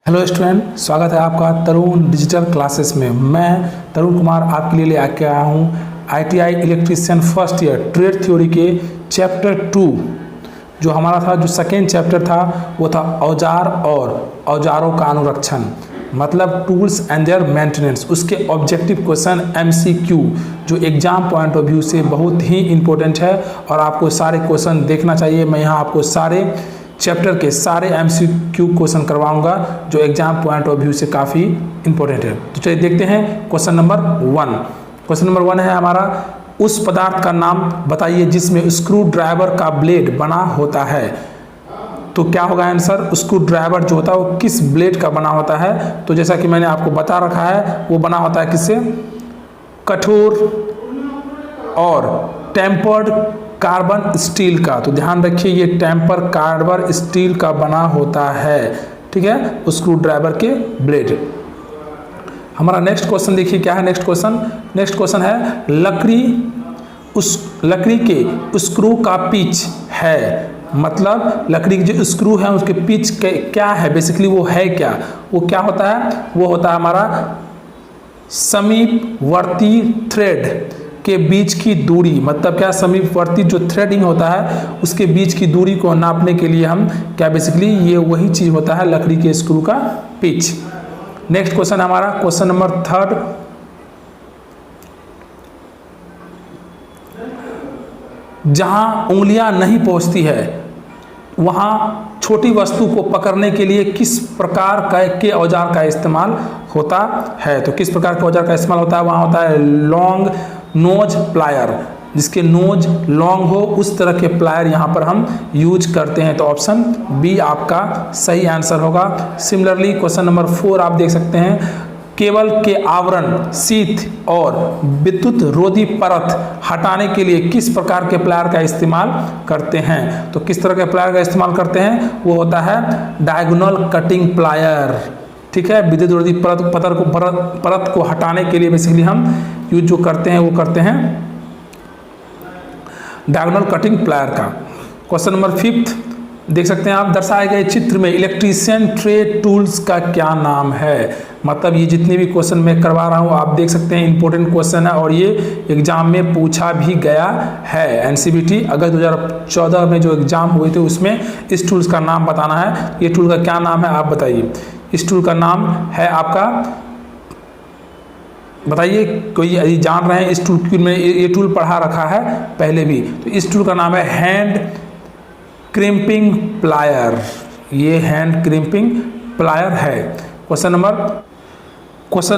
Hello student, स्वागत है आपका तरुण डिजिटल क्लासेस में। मैं तरुण कुमार आपके लिए लेके आया हूँ ITI electrician first year trade theory के चैप्टर 2। जो हमारा था, जो सेकेंड चैप्टर था, वो था औजार और औजारों का अनुरक्षण, मतलब टूल्स एंड देयर मेंटेनेंस। उसके ऑब्जेक्टिव क्वेश्चन MCQ जो एग्जाम पॉइंट ऑफ व्यू से बहुत ही इंपॉर्टेंट है और आपको सारे क्वेश्चन देखना चाहिए। मैं यहाँ आपको सारे चैप्टर के सारे MCQ क्वेश्चन करवाऊंगा जो एग्जाम पॉइंट ऑफ व्यू से काफ़ी इंपॉर्टेंट है। तो चलिए देखते हैं क्वेश्चन नंबर 1। क्वेश्चन नंबर 1 है हमारा, उस पदार्थ का नाम बताइए जिसमें स्क्रू ड्राइवर का ब्लेड बना होता है। तो क्या होगा आंसर, स्क्रू ड्राइवर जो होता है वो किस ब्लेड का बना होता है। तो जैसा कि मैंने आपको बता रखा है, वो बना होता है किससे, कठोर और टेम्पर्ड कार्बन स्टील का। तो ध्यान रखिए, ये टेम्पर कार्बन स्टील का बना होता है, ठीक है, स्क्रू ड्राइवर के ब्लेड। हमारा नेक्स्ट क्वेश्चन देखिए क्या है। नेक्स्ट क्वेश्चन है, लकड़ी के स्क्रू का पिच है, मतलब लकड़ी की जो स्क्रू है उसके पिच क्या है, बेसिकली वो है क्या, वो क्या होता है, वो होता है हमारा समीपवर्ती थ्रेड के बीच की दूरी। मतलब क्या, समीपवर्ती जो थ्रेडिंग होता है उसके बीच की दूरी को नापने के लिए हम क्या, बेसिकली ये वही चीज होता है लकड़ी के स्क्रू का पिच। नेक्स्ट क्वेश्चन हमारा क्वेश्चन नंबर 3। जहां उंगलियां नहीं पहुंचती है वहां छोटी वस्तु को पकड़ने के लिए किस प्रकार के औजार का इस्तेमाल होता है। तो किस प्रकार के औजार का इस्तेमाल होता है, वहां होता है लॉन्ग नोज प्लायर, जिसके नोज लॉन्ग हो उस तरह के प्लायर यहाँ पर हम यूज करते हैं। तो ऑप्शन बी आपका सही आंसर होगा। सिमिलरली क्वेश्चन नंबर 4 आप देख सकते हैं, केबल के आवरण, शीथ और विद्युत रोधी परत हटाने के लिए किस प्रकार के प्लायर का इस्तेमाल करते हैं। तो किस तरह के प्लायर का इस्तेमाल करते हैं, वो होता है डायगोनल कटिंग प्लायर, ठीक है। विद्युत रोधी परत को हटाने के लिए बेसिकली हम यूज जो करते हैं वो करते हैं डायगोनल कटिंग प्लायर का। क्वेश्चन नंबर 5 देख सकते हैं आप, दर्शाए गए चित्र में इलेक्ट्रीशियन ट्रेड टूल्स का क्या नाम है। मतलब ये जितने भी क्वेश्चन मैं करवा रहा हूँ आप देख सकते हैं इंपॉर्टेंट क्वेश्चन है और ये एग्जाम में पूछा भी गया है। NCBT अगस्त 2014 में जो एग्जाम हुए थे उसमें इस टूल्स का नाम बताना है। ये टूल का क्या नाम है आप बताइए। इस टूल का नाम है आपका, बताइए कोई यदि जान रहे हैं इस टूल की, मैंने ये टूल पढ़ा रखा है पहले भी। तो इस टूल का नाम है हैंड क्रिम्पिंग प्लायर। ये हैंड क्रिम्पिंग प्लायर है। क्वेश्चन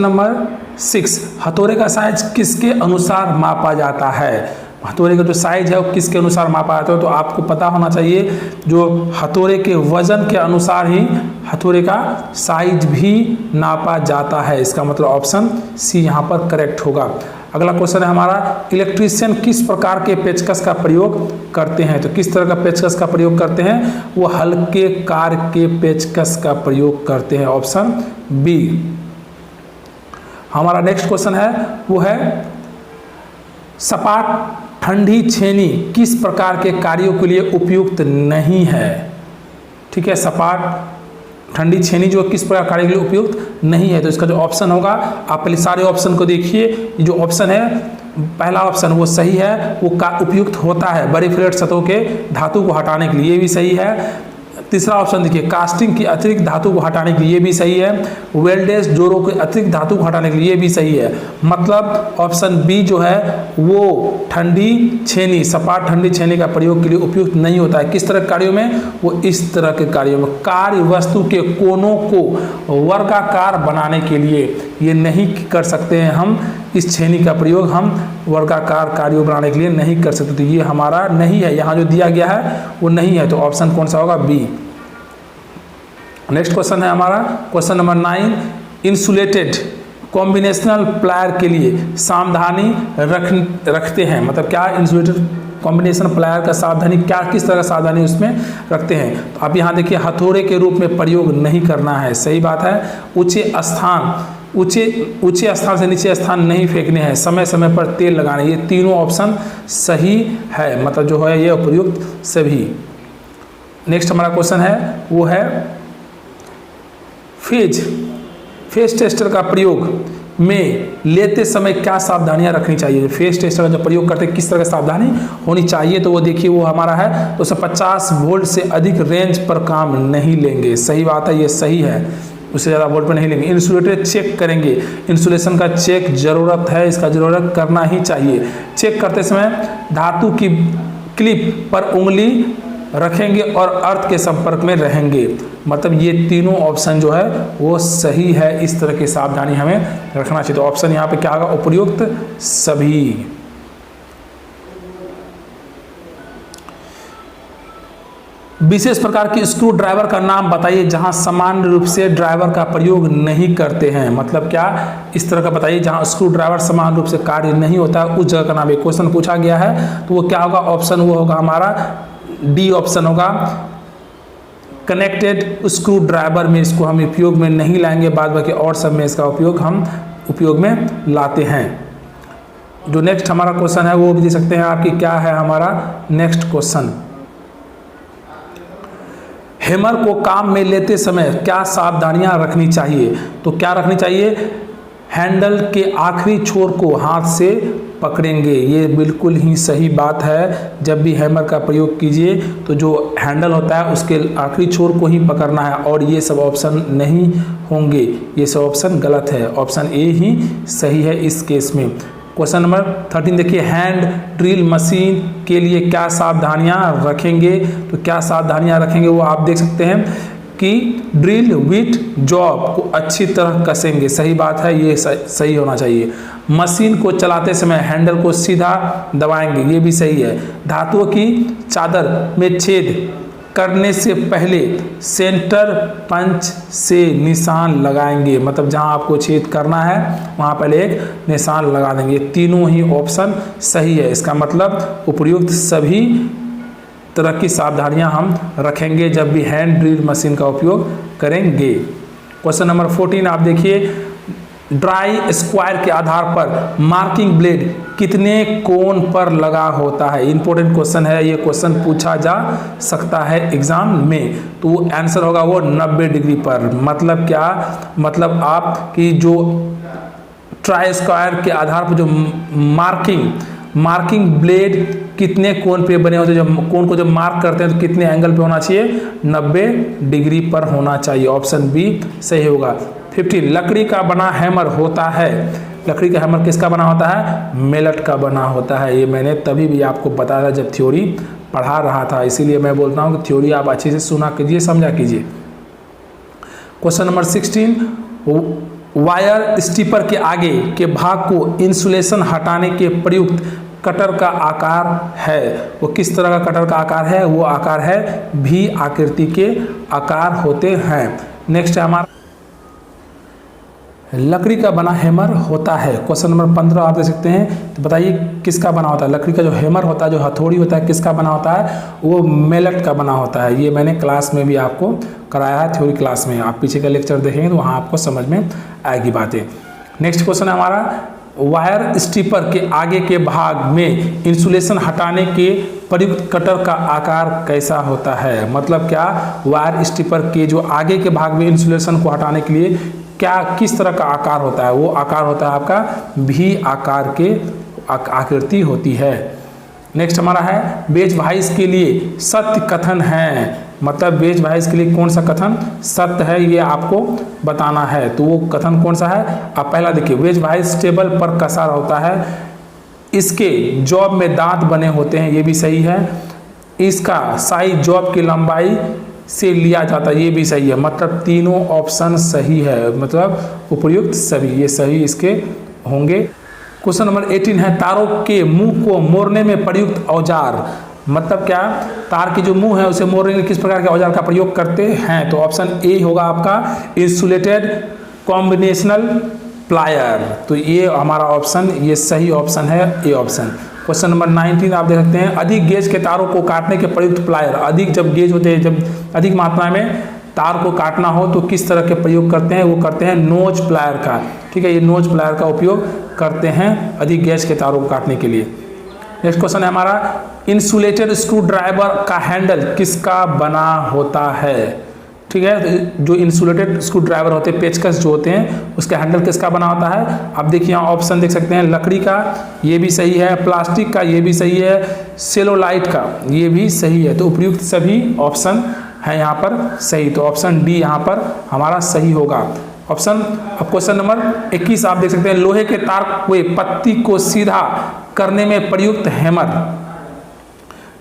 नंबर 6, हथौड़े का साइज किसके अनुसार मापा जाता है। हथौड़े का जो साइज है वो किसके अनुसार मापा जाता है। तो आपको पता होना चाहिए जो हथौड़े के वजन के अनुसार ही हथौड़े का साइज भी नापा जाता है। इसका मतलब ऑप्शन सी यहाँ पर करेक्ट होगा। अगला क्वेश्चन है हमारा, इलेक्ट्रीशियन किस प्रकार के पेचकस का प्रयोग करते हैं। तो किस तरह का पेचकस का प्रयोग करते हैं, वो हल्के कार के पेचकस का प्रयोग करते हैं। Option B. हमारा नेक्स्ट क्वेश्चन है वो है, सपाट ठंडी छेनी किस प्रकार के कार्यों के लिए उपयुक्त नहीं है। ठीक है, सपाट ठंडी छेनी जो किस प्रकार कार्य के लिए उपयुक्त नहीं है। तो इसका जो ऑप्शन होगा, आप पहले सारे ऑप्शन को देखिए। ये जो ऑप्शन है पहला ऑप्शन वो सही है, वो उपयुक्त होता है बड़ी फ्लैट सतहों के धातु को हटाने के लिए, ये भी सही है। तीसरा ऑप्शन देखिए, कास्टिंग की अतिरिक्त धातु को हटाने के लिए भी सही है। वेल्डेज जोड़ों के अतिरिक्त धातु को हटाने के लिए भी सही है। मतलब ऑप्शन बी जो है वो ठंडी छेनी, सपाट ठंडी छेनी का प्रयोग के लिए उपयुक्त नहीं होता है। किस तरह के कार्यों में, वो इस तरह के कार्यों में, कार्य वस्तु के कोनों को वर्गाकार बनाने के लिए ये नहीं कर सकते हैं हम। इस छेनी का प्रयोग हम वर्गाकार कार्यों बनाने के लिए नहीं कर सकते। तो ये हमारा नहीं है, यहाँ जो दिया गया है वो नहीं है। तो ऑप्शन कौन सा होगा, बी। नेक्स्ट क्वेश्चन है हमारा question number 9, insulated combinational plier के लिए सावधानी रखते हैं। मतलब क्या, इंसुलेटेड कॉम्बिनेशन प्लायर का सावधानी क्या, किस तरह सावधानी उसमें रखते हैं। तो आप यहाँ देखिए, हथौड़े के रूप में प्रयोग नहीं करना है, सही बात है। ऊंचे स्थान से नीचे स्थान नहीं फेंकने हैं, समय समय पर तेल लगाने, ये तीनों ऑप्शन सही है। मतलब जो है ये उपयुक्त सभी। नेक्स्ट हमारा क्वेश्चन है वो है फेज टेस्टर का प्रयोग में लेते समय क्या सावधानियां रखनी चाहिए? फेज टेस्टर का जब प्रयोग करते हैं किस तरह की सावधानी होनी चाहिए? तो वो देखिए, वो हमारा है 250 वोल्ट से अधिक रेंज पर काम नहीं लेंगे। सही बात है, ये सही है, उससे ज़्यादा वोल्ट पर नहीं लेंगे। इंसुलेटर चेक करेंगे, इंसुलेशन का चेक जरूरत है, इसका जरूरत करना ही चाहिए। चेक करते समय धातु की क्लिप पर उंगली रखेंगे और अर्थ के संपर्क में रहेंगे। मतलब ये तीनों ऑप्शन जो है वो सही है, इस तरह की सावधानी हमें रखना चाहिए। तो ऑप्शन यहाँ पे क्या होगा? उपर्युक्त सभी। विशेष प्रकार की स्क्रू ड्राइवर का नाम बताइए जहां सामान्य रूप से ड्राइवर का प्रयोग नहीं करते हैं। मतलब क्या? इस तरह का बताइए जहां स्क्रू ड्राइवर समान रूप से कार्य नहीं होता है, उस जगह का नाम। एक क्वेश्चन पूछा गया है, तो वो क्या होगा? ऑप्शन वो होगा हमारा डी ऑप्शन होगा, कनेक्टेड स्क्रू ड्राइवर में इसको हम उपयोग में नहीं लाएंगे, बाद बाकी और सब में इसका उपयोग हम उपयोग में लाते हैं। जो नेक्स्ट हमारा क्वेश्चन है वो भी दे सकते हैं आपकी, क्या है हमारा नेक्स्ट क्वेश्चन? हैमर को काम में लेते समय क्या सावधानियां रखनी चाहिए? तो क्या रखनी चाहिए? हैंडल के आखिरी छोर को हाथ से पकड़ेंगे, ये बिल्कुल ही सही बात है। जब भी हैमर का प्रयोग कीजिए तो जो हैंडल होता है उसके आखिरी छोर को ही पकड़ना है, और ये सब ऑप्शन नहीं होंगे, ये सब ऑप्शन गलत है। ऑप्शन ए ही सही है इस केस में। क्वेश्चन नंबर 13 देखिए, हैंड ड्रिल मशीन के लिए क्या सावधानियां रखेंगे? तो क्या सावधानियां रखेंगे वो आप देख सकते हैं कि ड्रिल विथ जॉब को अच्छी तरह कसेंगे। सही बात है, ये सही होना चाहिए। मशीन को चलाते समय हैंडल को सीधा दबाएंगे, ये भी सही है। धातुओं की चादर में छेद करने से पहले सेंटर पंच से निशान लगाएंगे। मतलब जहां आपको छेद करना है वहां पहले एक निशान लगा देंगे। तीनों ही ऑप्शन सही है। इसका मतलब उपर्युक्त सभी तरह की सावधानियां हम रखेंगे जब भी हैंड ड्रिल मशीन का उपयोग करेंगे। क्वेश्चन नंबर 14 आप देखिए, ड्राई स्क्वायर के आधार पर मार्किंग ब्लेड कितने कोण पर लगा होता है? इंपॉर्टेंट क्वेश्चन है, ये क्वेश्चन पूछा जा सकता है एग्जाम में। तो आंसर होगा वो 90 डिग्री पर। मतलब क्या? मतलब आपकी जो ट्राई स्क्वायर के आधार पर जो मार्किंग ब्लेड कितने कोण पे बने होते हैं, जब कोण को जब मार्क करते हैं तो कितने एंगल पे होना चाहिए? 90 डिग्री पर होना चाहिए। ऑप्शन बी सही होगा। 15 लकड़ी का बना हैमर होता है। लकड़ी का हैमर किसका बना होता है? मेलट का बना होता है। ये मैंने तभी भी आपको बताया जब थ्योरी पढ़ा रहा था, इसीलिए मैं बोलता हूँ कि थ्योरी आप अच्छे से सुना कीजिए, समझा कीजिए। क्वेश्चन नंबर 16, वायर स्टीपर के आगे के भाग को इंसुलेशन हटाने के प्रयुक्त कटर का आकार है। वो किस तरह का कटर का आकार है? वो आकार है भी आकृति के आकार होते हैं। नेक्स्ट है हमारा, लकड़ी का बना हैमर होता है। क्वेश्चन नंबर 15 आप देख सकते हैं। तो बताइए किसका बना होता है? लकड़ी का जो हैमर होता है, जो हथौड़ी होता है, किसका बना होता है? वो मेलट का बना होता है। ये मैंने क्लास में भी आपको कराया है, थ्योरी क्लास में। आप पीछे का लेक्चर देखेंगे तो वहाँ आपको समझ में आएगी बातें। नेक्स्ट क्वेश्चन है हमारा, वायर स्टीपर के आगे के भाग में इंसुलेशन हटाने के प्रयुक्त कटर का आकार कैसा होता है? मतलब क्या? वायर स्टीपर के जो आगे के भाग में इंसुलेशन को हटाने के लिए क्या किस तरह का आकार होता है? वो आकार होता है आपका भी आकार के आकृति होती है। नेक्स्ट हमारा है, बेज वाइस के लिए सत्य कथन है। मतलब बेज वाइस के लिए कौन सा कथन सत्य है ये आपको बताना है। तो वो कथन कौन सा है? आप पहला देखिए, वेज वाइस टेबल पर कसा होता है, इसके जॉब में दांत बने होते हैं, ये भी सही है। इसका साइज जॉब की लंबाई से लिया जाता है, ये भी सही है। मतलब तीनों ऑप्शन सही है, मतलब उपयुक्त सभी ये सही इसके होंगे। क्वेश्चन नंबर 18 है, तारों के मुंह को मोड़ने में प्रयुक्त औजार। मतलब क्या? तार की जो मुंह है उसे मोड़ने के लिए किस प्रकार के औजार का प्रयोग करते हैं? तो ऑप्शन ए होगा आपका इंसुलेटेड कॉम्बिनेशनल प्लायर। तो ये हमारा ऑप्शन, ये सही ऑप्शन है, ए ऑप्शन। क्वेश्चन नंबर 19 आप देख सकते हैं, अधिक गेज के तारों को काटने के प्रयुक्त प्लायर। अधिक जब गेज होते हैं, जब अधिक मात्रा में तार को काटना हो तो किस तरह के प्रयोग करते हैं? वो करते हैं नोज प्लायर का। ठीक है, ये नोज प्लायर का उपयोग करते हैं अधिक गेज के तारों को काटने के लिए। नेक्स्ट क्वेश्चन है हमारा, इंसुलेटेड स्क्रू ड्राइवर का हैंडल किसका बना होता है? ठीक ठीक है। तो जो इंसुलेटेड स्क्रू ड्राइवर होते हैं, पेचकस जो होते हैं, उसका हैंडल किसका बना होता है? आप देखिए यहाँ ऑप्शन देख सकते हैं, लकड़ी का, ये भी सही है, प्लास्टिक का, ये भी सही है, सेलोलाइट का, ये भी सही है। तो उपयुक्त सभी ऑप्शन है यहाँ पर सही, तो ऑप्शन डी यहाँ पर हमारा सही होगा। ऑप्शन, अब क्वेश्चन नंबर 21 आप देख सकते हैं, लोहे के तार हुए पत्ती को सीधा करने में प्रयुक्त हैमर,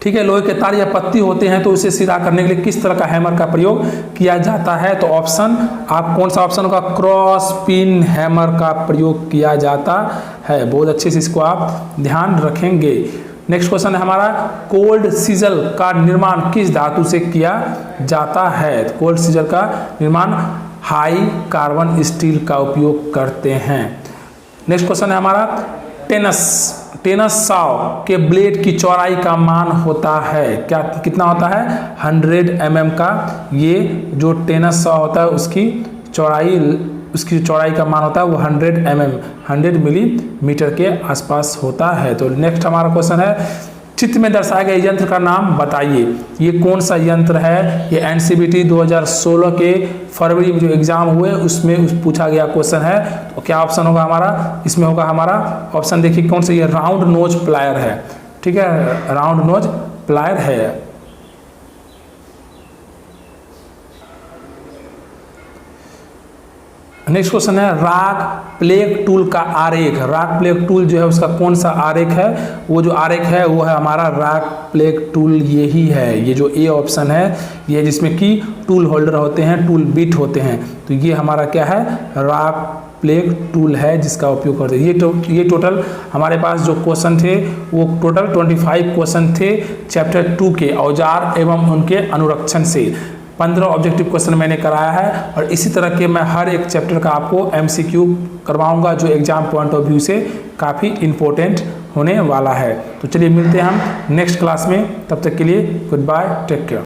ठीक है, लोहे के तार या पत्ती होते हैं तो उसे सीधा करने के लिए किस तरह का हैमर का प्रयोग किया जाता है? तो ऑप्शन, आप कौन सा ऑप्शन होगा? क्रॉस पिन हैमर का प्रयोग किया जाता है। बहुत अच्छे से इसको आप ध्यान रखेंगे। नेक्स्ट क्वेश्चन है हमारा, कोल्ड सीजल का निर्माण किस धातु से किया जाता है? कोल्ड सीजल का निर्माण हाई कार्बन स्टील का उपयोग करते हैं। नेक्स्ट क्वेश्चन है हमारा, टेनिस साव के ब्लेड की चौड़ाई का मान होता है क्या? कितना होता है? 100 mm का ये जो टेनिस साव होता है उसकी चौड़ाई का मान होता है वो 100 mm 100 मिलीमीटर के आसपास होता है। तो नेक्स्ट हमारा क्वेश्चन है, चित्र में दर्शाए गए यंत्र का नाम बताइए। ये कौन सा यंत्र है? ये एनसीबीटी 2016 के फरवरी में जो एग्जाम हुए उसमें पूछा गया क्वेश्चन है। तो क्या ऑप्शन होगा हमारा? इसमें होगा हमारा ऑप्शन, देखिए कौन सा, ये राउंड नोज प्लायर है, ठीक है, राउंड नोज प्लायर है। नेक्स्ट क्वेश्चन है, राग प्लेग टूल का आरेख। राग प्लेग टूल जो है उसका कौन सा आरेख है? वो जो आरेख है वो है हमारा राग प्लेग टूल, ये ही है, ये जो ए ऑप्शन है, ये जिसमें कि टूल होल्डर होते हैं, टूल बिट होते हैं, तो ये हमारा क्या है? राग प्लेग टूल है जिसका उपयोग करते हैं। ये टोटल हमारे पास जो क्वेश्चन थे वो टोटल 25 क्वेश्चन थे चैप्टर 2 के औजार एवं उनके अनुरक्षण से। 15 ऑब्जेक्टिव क्वेश्चन मैंने कराया है और इसी तरह के मैं हर एक चैप्टर का आपको MCQ करवाऊंगा जो एग्जाम पॉइंट ऑफ व्यू से काफ़ी इंपॉर्टेंट होने वाला है। तो चलिए मिलते हैं हम नेक्स्ट क्लास में, तब तक के लिए गुड बाय, टेक केयर।